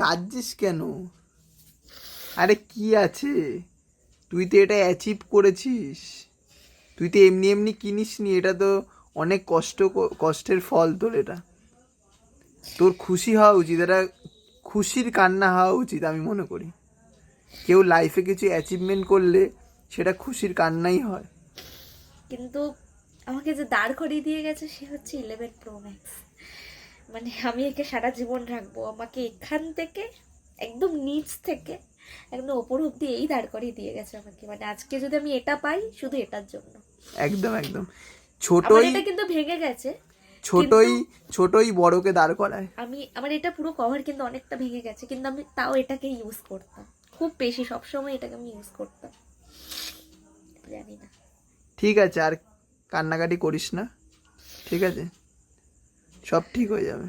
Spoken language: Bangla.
কাঁদছিস কেন? আরে কি আছে, তুই তো এটা অ্যাচিভ করেছিস। তুই তো এমনি এমনি কিনিসনি, এটা তো অনেক কষ্টের ফল তোর। এটা তোর খুশি হওয়া উচিত, এটা খুশির কান্না হওয়া উচিত আমি মনে করি। কেউ লাইফে কিছু অ্যাচিভমেন্ট করলে সেটা খুশির কান্নাই হয়। কিন্তু আমাকে যে দাঁড় করিয়ে দিয়ে গেছে সে হচ্ছে 11 Pro Max। মানে আমি একে সারা জীবন রাখবো। আমাকে এখান থেকে একদম নিচ থেকে একদম ওপর অব্দি এই দাঁড় করিয়ে দিয়ে গেছে আমাকে। মানে আজকে যদি আমি এটা পাই শুধু এটার জন্য। একদম একদম। আমার ছোটই এটা কিন্তু ভেঙে গেছে, কিন্তু ছোটই ছোটই বড়কে দাঁড় করায়। আমার এটা পুরো কভার কিন্তু অনেকটা ভেঙে গেছে, কিন্তু আমি তাও এটাকে ইউজ করতাম খুব বেশি, সবসময় এটাকে আমি ইউজ করতাম। জানি না। ঠিক আছে, আর কান্নাকাটি করিস না, ঠিক আছে? সব ঠিক হয়ে যাবে।